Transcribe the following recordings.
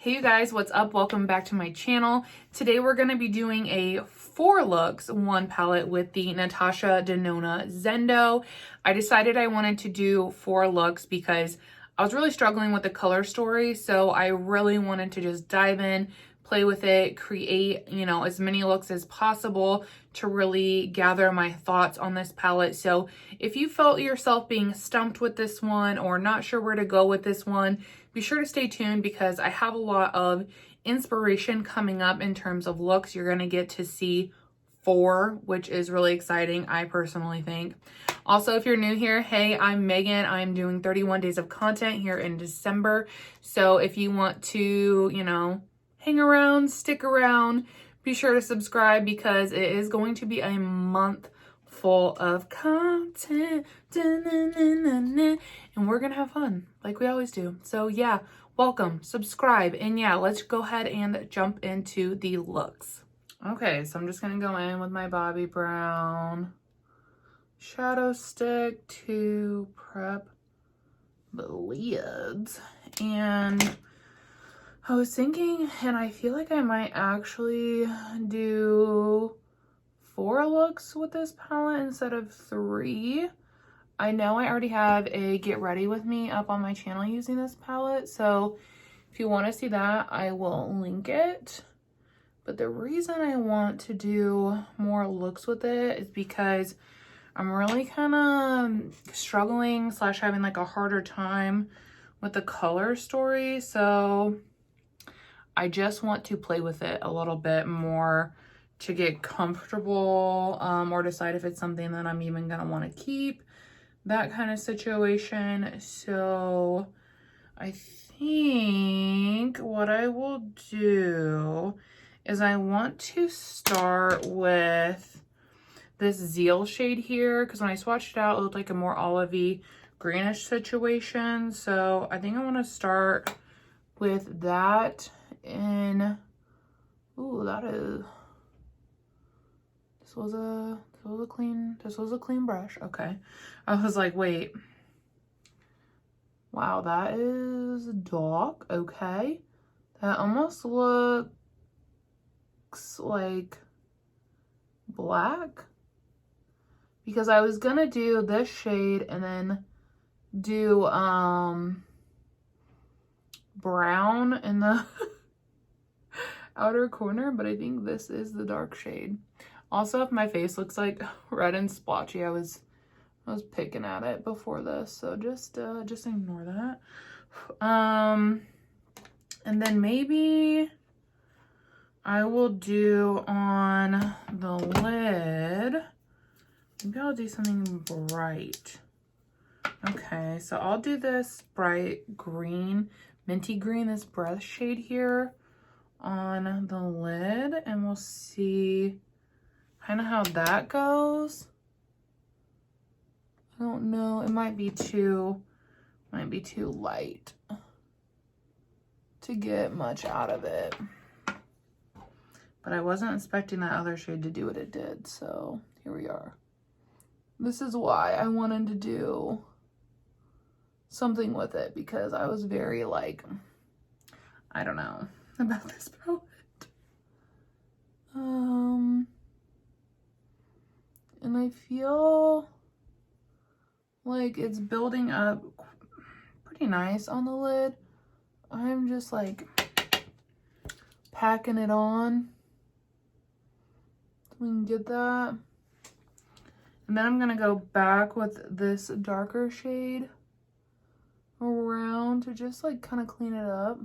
Hey you guys, what's up? Welcome back to my channel. Today we're going to be doing a 4 looks 1 palette with the Natasha Denona Zendo. I decided I wanted to do 4 looks because I was really struggling with the color story, so I really wanted to just dive in, play with it, create, as many looks as possible to really gather my thoughts on this palette. So if you felt yourself being stumped with this one or not sure where to go with this one, be sure to stay tuned because I have a lot of inspiration coming up in terms of looks. You're going to get to see 4, which is really exciting, I personally think. Also, if you're new here, hey, I'm Megan. I'm doing 31 days of content here in December. So if you want to, hang around, stick around, be sure to subscribe because it is going to be a month full of content. And we're gonna have fun like we always do. So yeah, welcome, subscribe, and yeah, let's go ahead and jump into the looks. Okay, so I'm just gonna go in with my Bobbi Brown shadow stick to prep the lids. And I was thinking, and I feel like I might actually do 4 looks with this palette instead of 3. I know I already have a get ready with me up on my channel using this palette, so if you want to see that, I will link it. But the reason I want to do more looks with it is because I'm really kind of struggling / having like a harder time with the color story, so I just want to play with it a little bit more to get comfortable or decide if it's something that I'm even gonna want to keep, that kind of situation. So I think what I will do is I want to start with this Zeal shade here, because when I swatched it out, it looked like a more olivey greenish situation. So I think I want to start with that in, ooh, this was a clean brush. Okay. I was like, wait. Wow, that is dark. Okay. That almost looks like black. Because I was gonna do this shade and then do brown in the outer corner, but I think this is the dark shade. Also, if my face looks like red and splotchy, I was picking at it before this, so just ignore that. And then maybe I will do on the lid, maybe I'll do something bright. Okay, so I'll do this bright green, minty green, this breath shade here on the lid, and we'll see kind of how that goes. I don't know, it might be too light to get much out of it. But I wasn't expecting that other shade to do what it did, so here we are. This is why I wanted to do something with it, because I was very like, I don't know about this palette. And I feel like it's building up pretty nice on the lid. I'm just like packing it on so we can get that. And then I'm gonna go back with this darker shade around to just like kind of clean it up.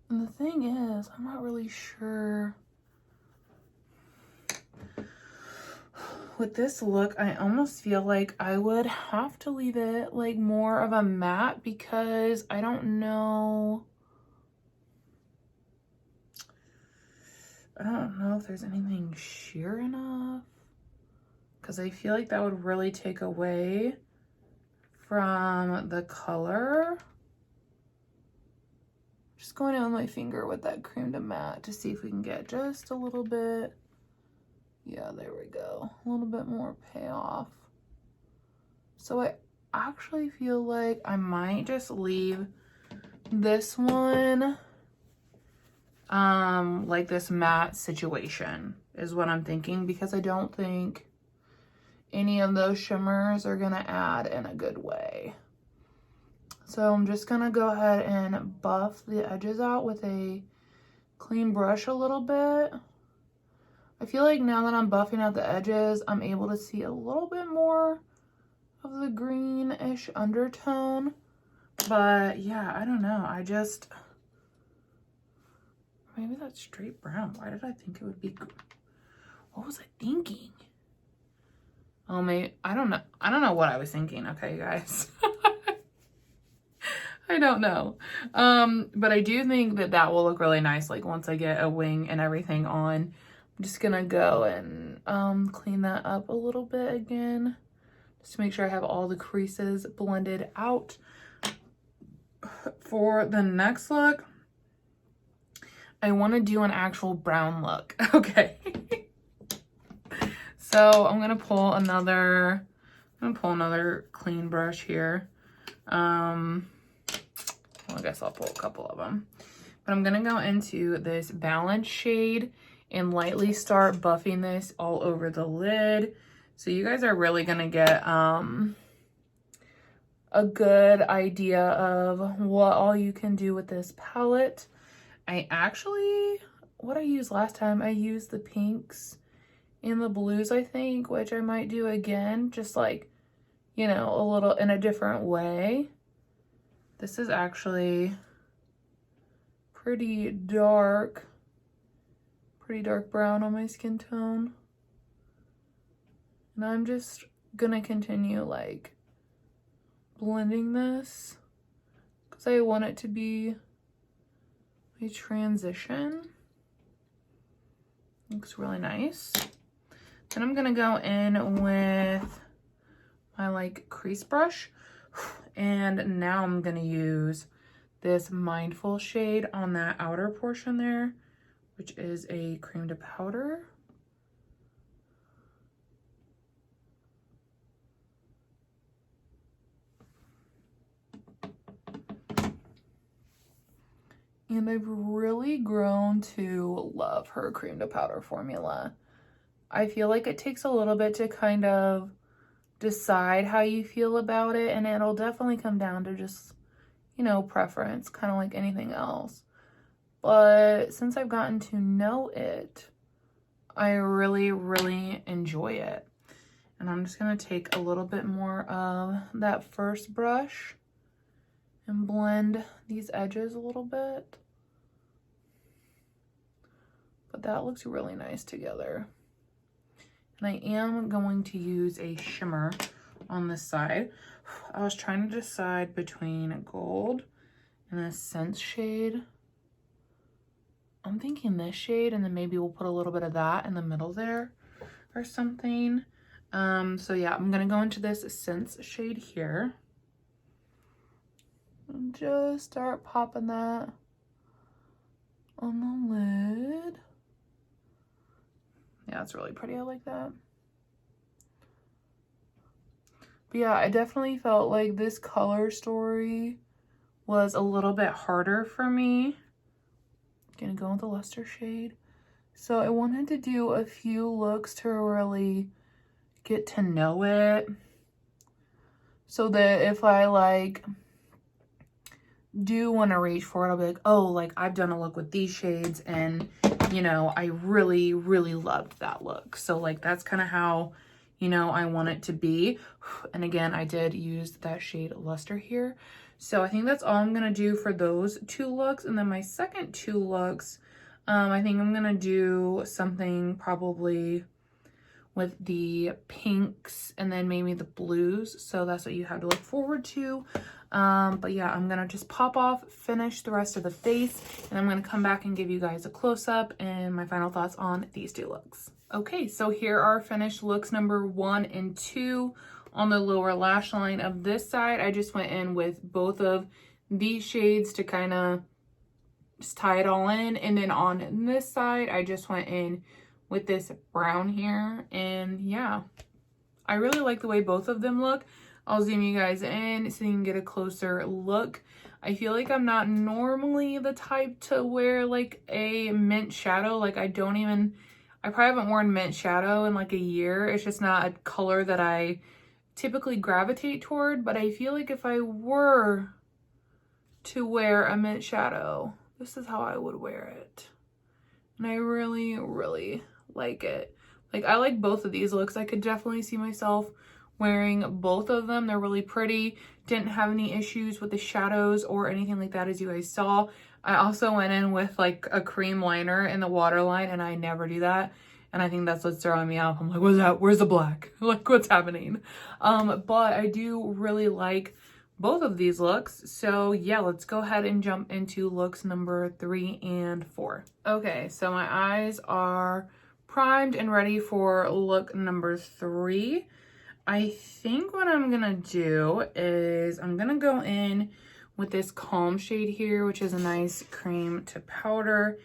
And the thing is, I'm not really sure. With this look, I almost feel like I would have to leave it like more of a matte, because I don't know if there's anything sheer enough, because I feel like that would really take away from the color. Just going in with my finger with that cream to matte to see if we can get just a little bit. Yeah, there we go. A little bit more payoff. So I actually feel like I might just leave this one, like this matte situation is what I'm thinking, because I don't think any of those shimmers are gonna add in a good way. So I'm just gonna go ahead and buff the edges out with a clean brush a little bit. I feel like now that I'm buffing out the edges, I'm able to see a little bit more of the greenish undertone. But yeah, I don't know. Maybe that's straight brown. Why did I think it would be, what was I thinking? Oh, maybe, I don't know. I don't know what I was thinking. Okay, guys. I don't know. But I do think that that will look really nice. Like once I get a wing and everything on, I'm just gonna go and clean that up a little bit again, just to make sure I have all the creases blended out. For the next look, I want to do an actual brown look. Okay. So I'm gonna pull another clean brush here. Well, I guess I'll pull a couple of them. But I'm gonna go into this balance shade and lightly start buffing this all over the lid. So you guys are really gonna get a good idea of what all you can do with this palette. What I used last time, I used the pinks and the blues, I think, which I might do again, just like, you know, a little in a different way. This is actually pretty dark brown on my skin tone. And I'm just gonna continue like blending this because I want it to be a transition. Looks really nice. Then I'm gonna go in with my like crease brush, and now I'm gonna use this Mindful shade on that outer portion there, which is a cream to powder. And I've really grown to love her cream to powder formula. I feel like it takes a little bit to kind of decide how you feel about it, and it'll definitely come down to just, you know, preference, kind of like anything else. But since I've gotten to know it, I really, really enjoy it. And I'm just gonna take a little bit more of that first brush and blend these edges a little bit. But that looks really nice together. And I am going to use a shimmer on this side. I was trying to decide between gold and a Sense shade. I'm thinking this shade, and then maybe we'll put a little bit of that in the middle there or something. So yeah, I'm gonna go into this Sense shade here. And just start popping that on the lid. Yeah, it's really pretty. I like that. But yeah, I definitely felt like this color story was a little bit harder for me. Gonna go with the Luster shade. So I wanted to do a few looks to really get to know it, so that if I like do want to reach for it, I'll be like, oh, like I've done a look with these shades and, you know, I really, really loved that look. So like that's kind of how, you know, I want it to be. And again, I did use that shade Luster here. So I think that's all I'm gonna do for those two looks. And then my second two looks, I think I'm gonna do something probably with the pinks and then maybe the blues. So that's what you have to look forward to. But yeah, I'm gonna just pop off, finish the rest of the face, and I'm gonna come back and give you guys a close-up and my final thoughts on these two looks. Okay, so here are finished looks number 1 and 2. On the lower lash line of this side, I just went in with both of these shades to kind of just tie it all in. And then on this side, I just went in with this brown here. And yeah, I really like the way both of them look. I'll zoom you guys in so you can get a closer look. I feel like I'm not normally the type to wear like a mint shadow. Like I probably haven't worn mint shadow in like a year. It's just not a color that I typically gravitate toward, but I feel like if I were to wear a mint shadow, this is how I would wear it. And I really, really like it. Like I like both of these looks. I could definitely see myself wearing both of them. They're really pretty. Didn't have any issues with the shadows or anything like that, as you guys saw. I also went in with like a cream liner in the waterline, and I never do that. And I think that's what's throwing me off. I'm like, what's that? Where's the black? Like, what's happening? But I do really like both of these looks. So yeah, let's go ahead and jump into looks number 3 and 4. Okay, so my eyes are primed and ready for look number 3. I think what I'm gonna do is I'm gonna go in with this calm shade here, which is a nice cream to powder.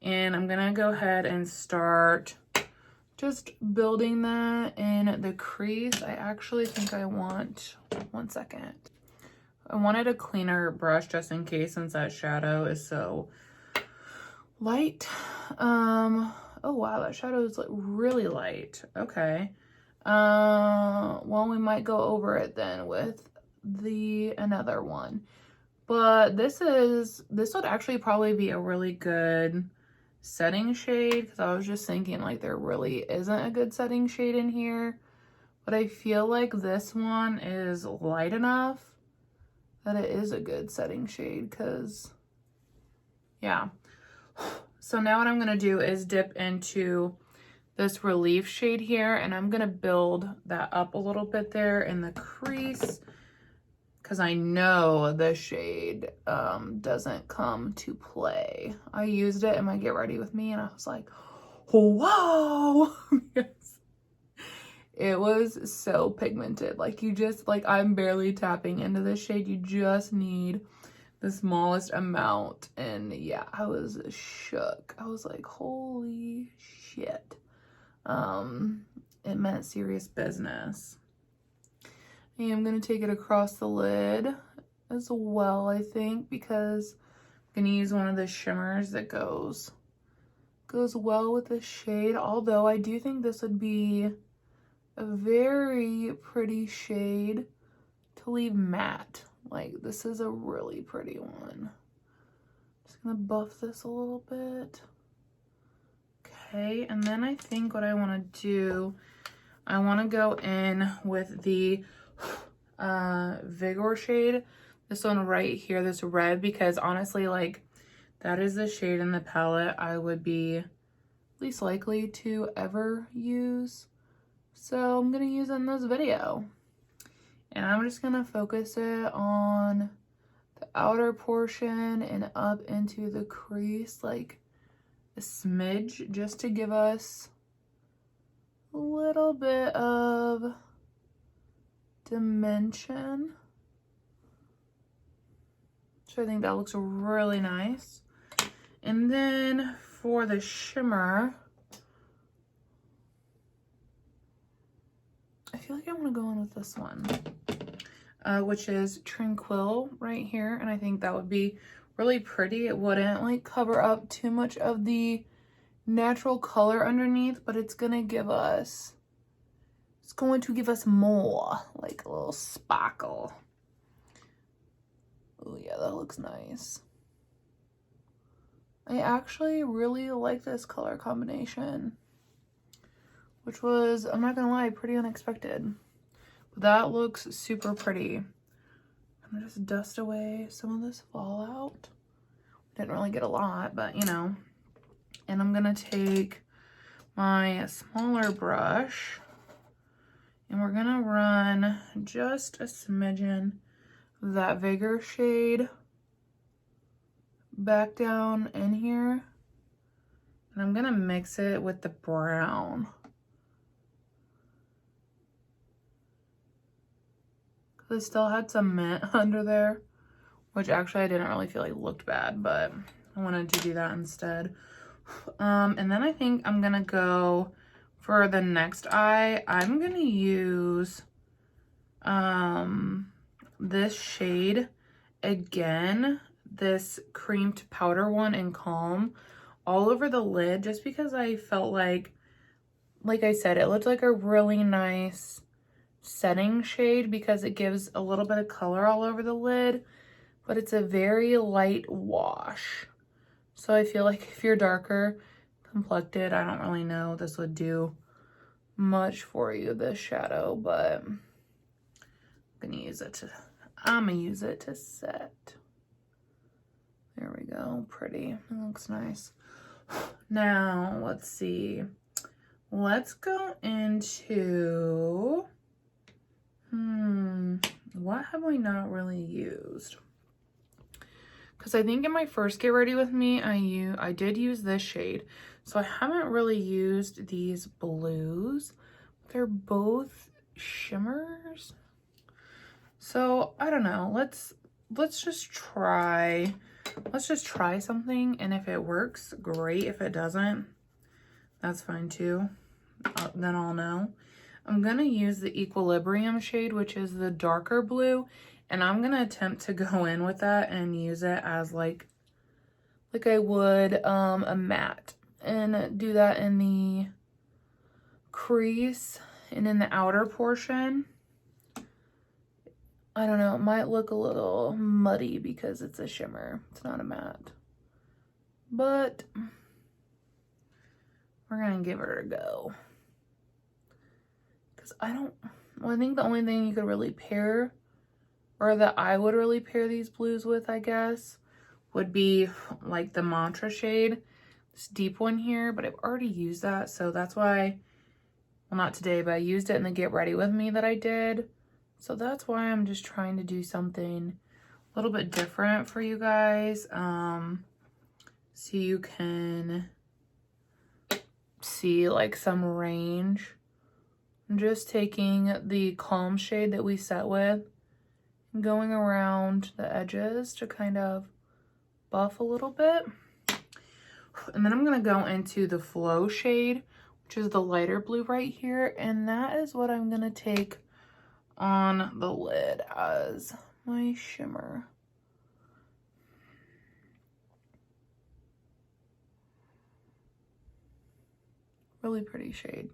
And I'm gonna go ahead and start just building that in the crease. I actually think I want, one second. I wanted a cleaner brush just in case, since that shadow is so light. Oh wow, that shadow is like really light. Okay. Well, we might go over it then with another one. But this would actually probably be a really good setting shade, because I was just thinking like there really isn't a good setting shade in here. But I feel like this one is light enough that it is a good setting shade, because yeah. So now what I'm gonna do is dip into this relief shade here, and I'm gonna build that up a little bit there in the crease, because I know this shade doesn't come to play. I used it in my Get Ready With Me, and I was like, whoa. Yes. It was so pigmented. Like you just, like I'm barely tapping into this shade. You just need the smallest amount. And yeah, I was shook. I was like, holy shit. It meant serious business. And I'm going to take it across the lid as well, I think, because I'm going to use one of the shimmers that goes well with the shade. Although I do think this would be a very pretty shade to leave matte. Like this is a really pretty one. Just going to buff this a little bit. Okay, and then I think what I want to do, I want to go in with the Vigor shade, this one right here, this red, because honestly, like that is the shade in the palette I would be least likely to ever use. So I'm going to use it in this video. And I'm just going to focus it on the outer portion and up into the crease, like a smidge, just to give us a little bit of dimension. So I think that looks really nice. And then for the shimmer, I feel like I want to go in with this one, which is Tranquil right here. And I think that would be really pretty. It wouldn't like cover up too much of the natural color underneath, but it's going to give us more, like a little sparkle. Oh yeah, that looks nice. I actually really like this color combination, which was, I'm not gonna lie, pretty unexpected. But that looks super pretty. I'm gonna just dust away some of this fallout. Didn't really get a lot, but you know. And I'm gonna take my smaller brush, and we're gonna run just a smidgen of that Vigor shade back down in here. And I'm gonna mix it with the brown. Cause I still had some mint under there, which actually I didn't really feel like looked bad, but I wanted to do that instead. And then I think I'm gonna go for the next eye. I'm gonna use this shade again this cream to powder one in Calm all over the lid, just because I felt like I said, it looked like a really nice setting shade because it gives a little bit of color all over the lid, but it's a very light wash. So I feel like if you're darker complected, I don't really know this would do much for you, this shadow, but I'm gonna use it to set. There we go, pretty, it looks nice. Now, let's see. Let's go into, what have we not really used? Because I think in my first Get Ready With Me, I did use this shade. So I haven't really used these blues. They're both shimmers. So I don't know. Let's just try something, and if it works, great. If it doesn't, that's fine too. Then I'll know. I'm gonna use the Equilibrium shade, which is the darker blue, and I'm gonna attempt to go in with that and use it as like I would a matte, and do that in the crease and in the outer portion. I don't know, it might look a little muddy because it's a shimmer, it's not a matte, but we're gonna give her a go. Because I think the only thing you could really pair, or that I would really pair these blues with, I guess, would be like the Mantra shade, this deep one here, but I've already used that, so that's why, well, not today, but I used it in the Get Ready With Me that I did, so that's why I'm just trying to do something a little bit different for you guys, so you can see like some range. I'm just taking the Calm shade that we set with and going around the edges to kind of buff a little bit. And then I'm going to go into the Flow shade, which is the lighter blue right here. And that is what I'm going to take on the lid as my shimmer. Really pretty shade.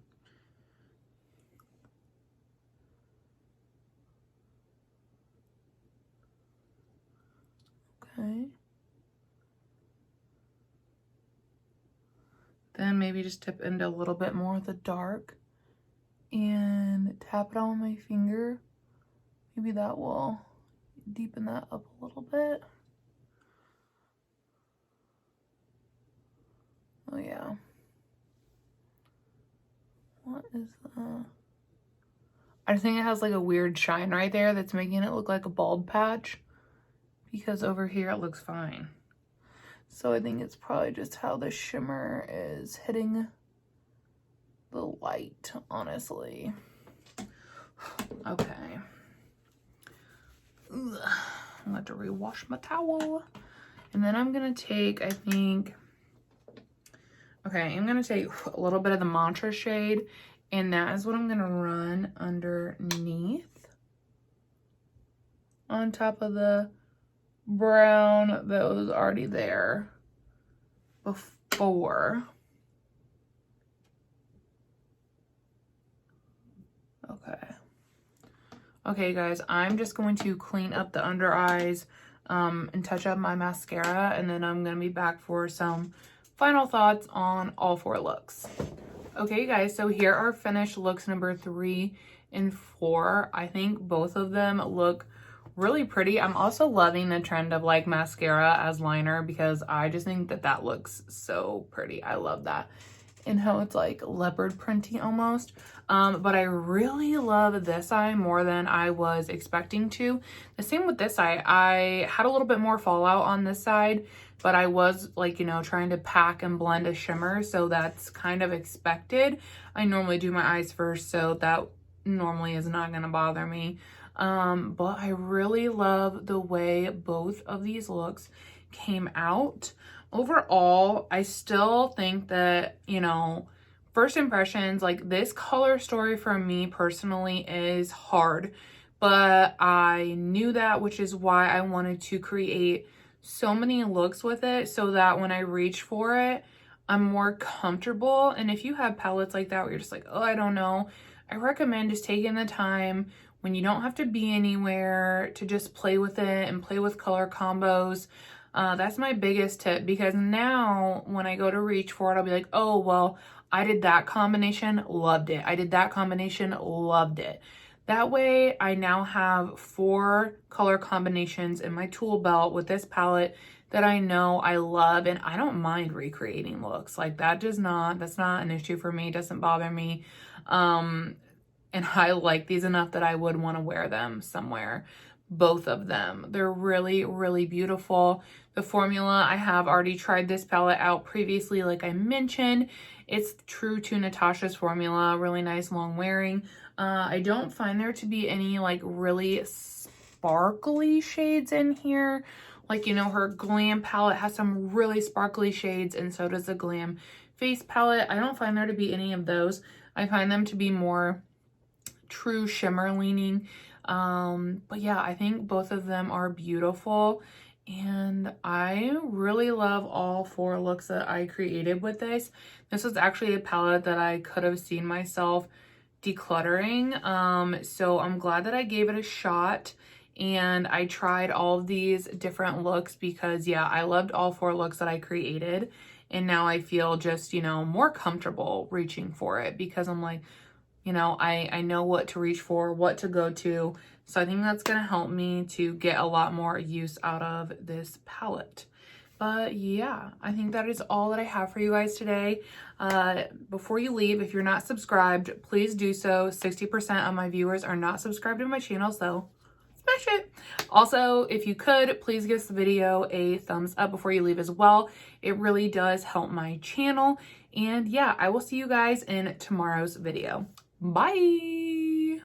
Okay. Then maybe just dip into a little bit more of the dark and tap it on my finger. Maybe that will deepen that up a little bit. Oh yeah. What is that? I think it has like a weird shine right there that's making it look like a bald patch, because over here it looks fine. So I think it's probably just how the shimmer is hitting the light, honestly. Okay. Ugh. I'm going to rewash my towel. And then I'm going to take, I think, okay, I'm going to take a little bit of the Mantra shade, and that is what I'm going to run underneath on top of the brown that was already there before. Okay guys, I'm just going to clean up the under eyes and touch up my mascara, and then I'm gonna be back for some final thoughts on all 4 looks. Okay guys, so here are finished looks number 3 and 4. I think both of them look really pretty. I'm also loving the trend of like mascara as liner, because I just think that that looks so pretty. I love that, and how it's like leopard printy almost. But I really love this eye more than I was expecting to. The same with this eye. I had a little bit more fallout on this side, but I was like, you know, trying to pack and blend a shimmer, so that's kind of expected. I normally do my eyes first, so that normally is not gonna bother me. But I really love the way both of these looks came out. Overall, I still think that, you know, first impressions, like this color story for me personally is hard, but I knew that, which is why I wanted to create so many looks with it so that when I reach for it, I'm more comfortable. And if you have palettes like that where you're just like, oh, I don't know, I recommend just taking the time when you don't have to be anywhere to just play with it and play with color combos. That's my biggest tip, because now when I go to reach for it, I'll be like, oh, well, I did that combination, loved it. I did that combination, loved it. That way I now have 4 color combinations in my tool belt with this palette that I know I love, and I don't mind recreating looks. Like that's not an issue for me. It doesn't bother me. And I like these enough that I would want to wear them somewhere. Both of them. They're really, really beautiful. The formula, I have already tried this palette out previously, like I mentioned. It's true to Natasha's formula, really nice long wearing. I don't find there to be any like really sparkly shades in here. Like, you know, her Glam palette has some really sparkly shades, and so does the Glam Face palette. I don't find there to be any of those. I find them to be more true shimmer leaning. But yeah, I think both of them are beautiful, and I really love all 4 looks that I created with this. This was actually a palette that I could have seen myself decluttering. So I'm glad that I gave it a shot and I tried all of these different looks, because yeah, I loved all 4 looks that I created, and now I feel just, you know, more comfortable reaching for it, because I'm like, you know, I know what to reach for, what to go to. So I think that's going to help me to get a lot more use out of this palette. But yeah, I think that is all that I have for you guys today. Before you leave, if you're not subscribed, please do so. 60% of my viewers are not subscribed to my channel, so smash it. Also, if you could, please give this video a thumbs up before you leave as well. It really does help my channel. And yeah, I will see you guys in tomorrow's video. Bye.